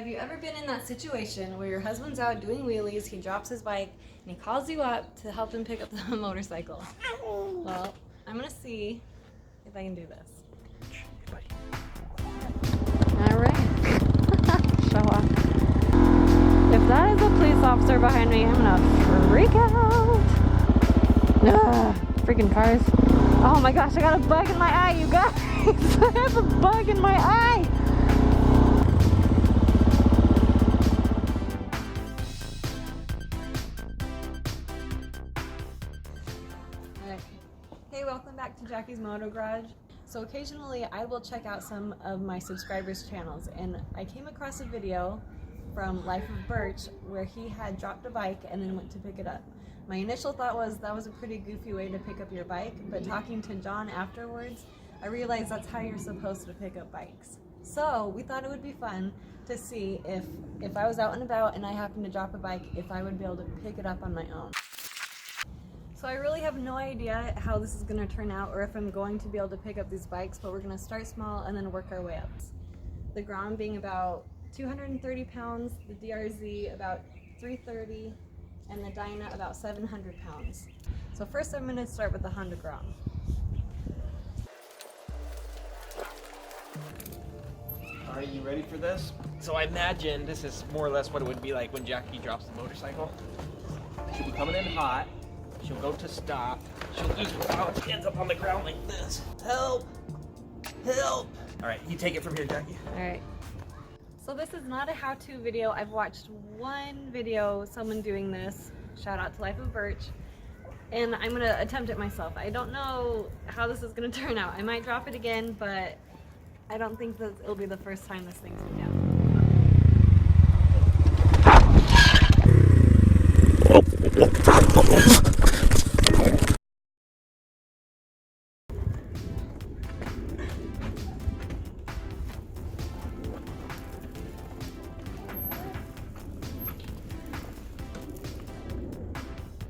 Have you ever been in that situation where your husband's out doing wheelies, he drops his bike, and he calls you up to help him pick up the motorcycle? Well, I'm gonna see if I can do this. Alright. Show off. If that is a police officer behind me, I'm gonna freak out. Ugh, freaking cars. Oh my gosh, I got a bug in my eye, you guys. I have a bug in my eye. Hey, welcome back to Jackie's Moto Garage. So occasionally I will check out some of my subscribers' channels, and I came across a video from Life of Birch where he had dropped a bike and then went to pick it up. My initial thought was that was a pretty goofy way to pick up your bike, but talking to John afterwards, I realized that's how you're supposed to pick up bikes. So we thought it would be fun to see if I was out and about and I happened to drop a bike, if I would be able to pick it up on my own. So I really have no idea how this is going to turn out or if I'm going to be able to pick up these bikes, but we're going to start small and then work our way up. The Grom being about 230 pounds, the DRZ about 330, and the Dyna about 700 pounds. So first I'm going to start with the Honda Grom. Are you ready for this? So I imagine this is more or less what it would be like when Jackie drops the motorcycle. She'll be coming in hot. She'll go to stop. She'll eat out. She ends up on the ground like this. Help! Help! All right, you take it from here, Jackie. All right. So this is not a how-to video. I've watched one video, someone doing this. Shout out to Life of Birch. And I'm gonna attempt it myself. I don't know how this is gonna turn out. I might drop it again, but I don't think that it'll be the first time this thing's been down.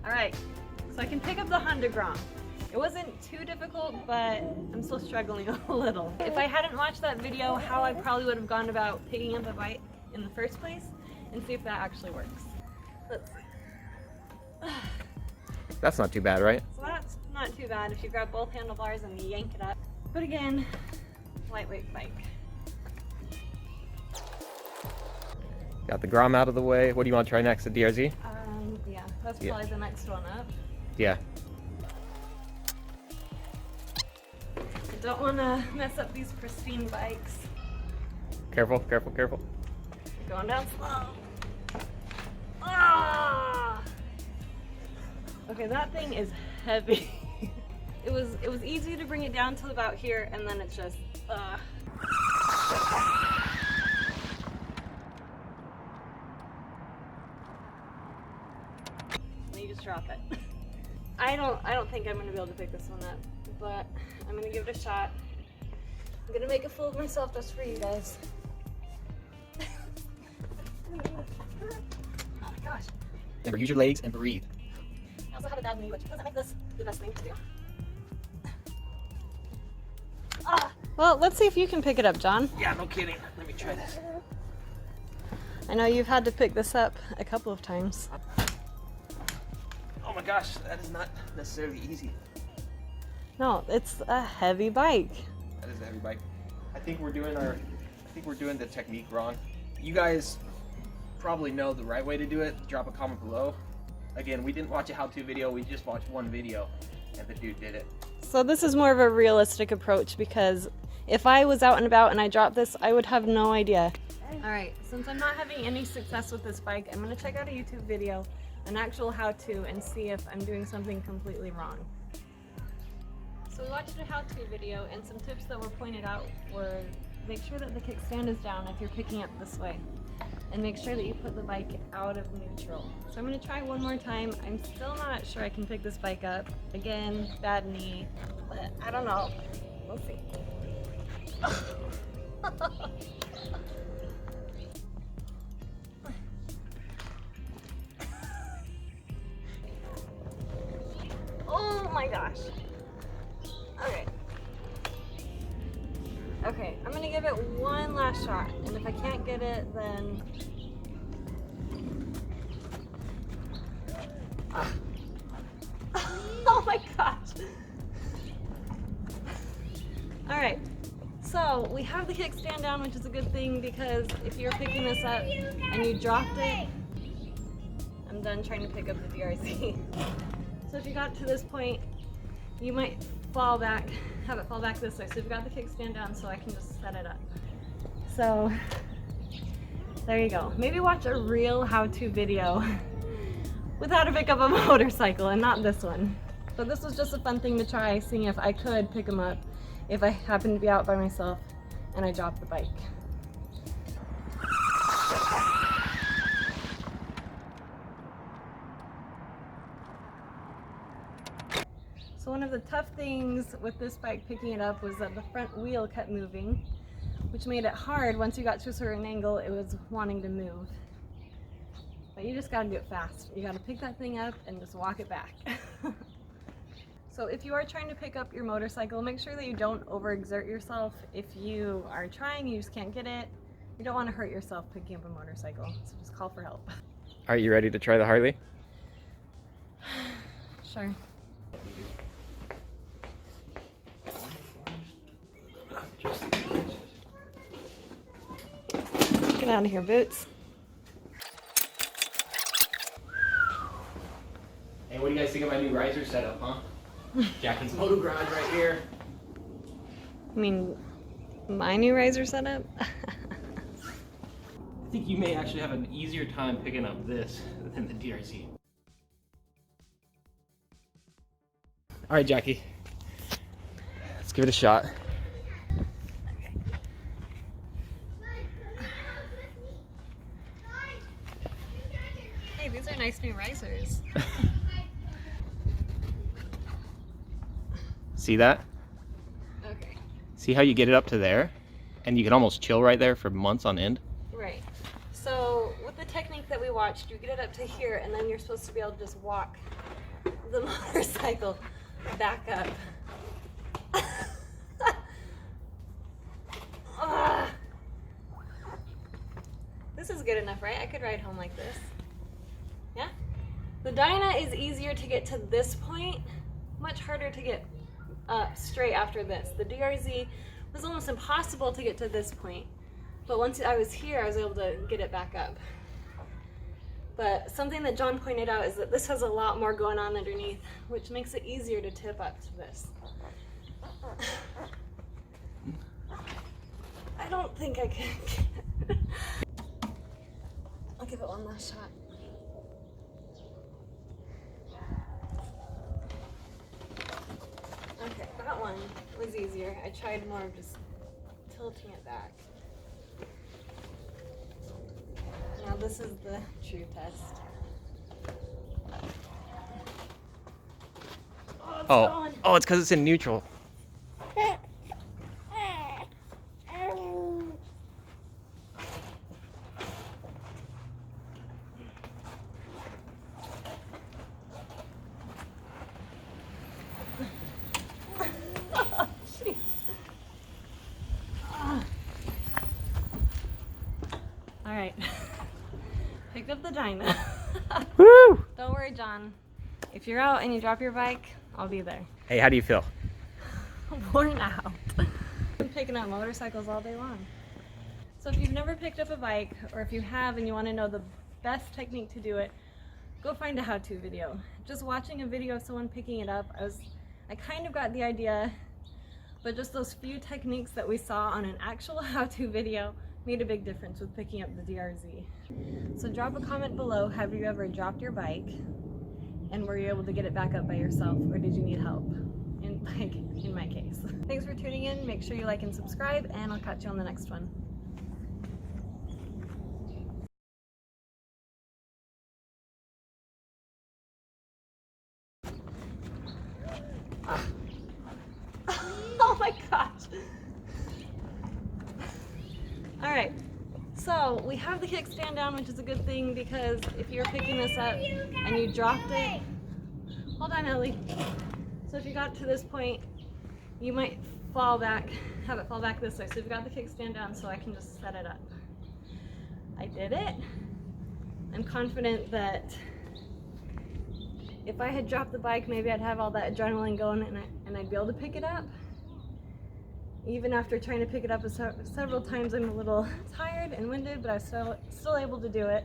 Alright, so I can pick up the Honda Grom. It wasn't too difficult, but I'm still struggling a little. If I hadn't watched that video, how I probably would have gone about picking up a bike in the first place, and see if that actually works. Let's see. That's not too bad, right? So that's not too bad if you grab both handlebars and yank it up. But again, lightweight bike. Got the Grom out of the way. What do you want to try next, the DRZ? Yeah, that's probably the next one up. Yeah. I don't want to mess up these pristine bikes. Careful, careful, careful. Going down slow. Ah! Okay, that thing is heavy. It was easy to bring it down to about here, and then it's just you just drop it. I don't think I'm gonna be able to pick this one up, but I'm gonna give it a shot. I'm gonna make a fool of myself just for you guys. Oh my gosh. Remember, use your legs and breathe. I also have a bad knee, which doesn't make this the best thing to do. Well, let's see if you can pick it up, John. Yeah, no kidding. Let me try this. I know you've had to pick this up a couple of times. Oh my gosh, that is not necessarily easy. No, it's a heavy bike. That is a heavy bike. I think we're doing the technique wrong. You guys probably know the right way to do it. Drop a comment below. Again, we didn't watch a how-to video. We just watched one video, and the dude did it. So this is more of a realistic approach, because if I was out and about and I dropped this, I would have no idea. Alright, since I'm not having any success with this bike, I'm going to check out a YouTube video, an actual how-to, and see if I'm doing something completely wrong. So we watched a how-to video, and some tips that were pointed out were make sure that the kickstand is down if you're picking up this way, and make sure that you put the bike out of neutral. So I'm going to try one more time. I'm still not sure I can pick this bike up. Again, bad knee, but I don't know. We'll see. Oh my gosh. Okay. Okay, I'm gonna give give it one last shot, and if I can't get it, then... Oh my gosh! Alright, so we have the kickstand down, which is a good thing because if you're picking this up and you dropped it, I'm done trying to pick up the DRZ. So if you got to this point, you might fall back, have it fall back this way. So you've got the kickstand down so I can just set it up. So there you go. Maybe watch a real how-to video with how to pick up a motorcycle and not this one. So this was just a fun thing to try, seeing if I could pick them up if I happened to be out by myself and I dropped the bike. So one of the tough things with this bike picking it up was that the front wheel kept moving, which made it hard. Once you got to a certain angle, it was wanting to move. But you just gotta do it fast. You gotta pick that thing up and just walk it back. So if you are trying to pick up your motorcycle, make sure that you don't overexert yourself. If you are trying, you just can't get it, you don't want to hurt yourself picking up a motorcycle. So just call for help. Are you ready to try the Harley? Sure. Get out of here, Boots. Hey, what do you guys think of my new riser setup, huh? Jackie's Moto Garage right here. I mean, my new riser setup? I think you may actually have an easier time picking up this than the DRZ. All right, Jackie. Let's give it a shot. Hey, these are nice new risers. See that? Okay. See how you get it up to there? And you can almost chill right there for months on end? Right. So with the technique that we watched, you get it up to here and then you're supposed to be able to just walk the motorcycle back up. This is good enough, right? I could ride home like this. Yeah? The Dyna is easier to get to this point, much harder to get up straight after this. The DRZ was almost impossible to get to this point, but once I was here, I was able to get it back up. But something that John pointed out is that this has a lot more going on underneath, which makes it easier to tip up to this. I don't think I can. I'll give it one last shot. Okay, that one was easier. I tried more of just tilting it back. Now this is the true test. Oh, it's because it's in neutral. All right, picked up the Dyna. Woo! Don't worry, John. If you're out and you drop your bike, I'll be there. Hey, how do you feel? Worn out. I'm picking up motorcycles all day long. So if you've never picked up a bike, or if you have and you want to know the best technique to do it, go find a how-to video. Just watching a video of someone picking it up, I kind of got the idea, but just those few techniques that we saw on an actual how-to video made a big difference with picking up the DRZ. So drop a comment below, have you ever dropped your bike and were you able to get it back up by yourself, or did you need help? In my case. Thanks for tuning in, make sure you like and subscribe, and I'll catch you on the next one. Oh my gosh. All right, so we have the kickstand down, which is a good thing because if you're picking this up and you dropped it, hold on, Ellie. So if you got to this point, you might fall back, have it fall back this way. So we've got the kickstand down so I can just set it up. I did it. I'm confident that if I had dropped the bike, maybe I'd have all that adrenaline going and I'd be able to pick it up. Even after trying to pick it up several times, I'm a little tired and winded, but I was still able to do it.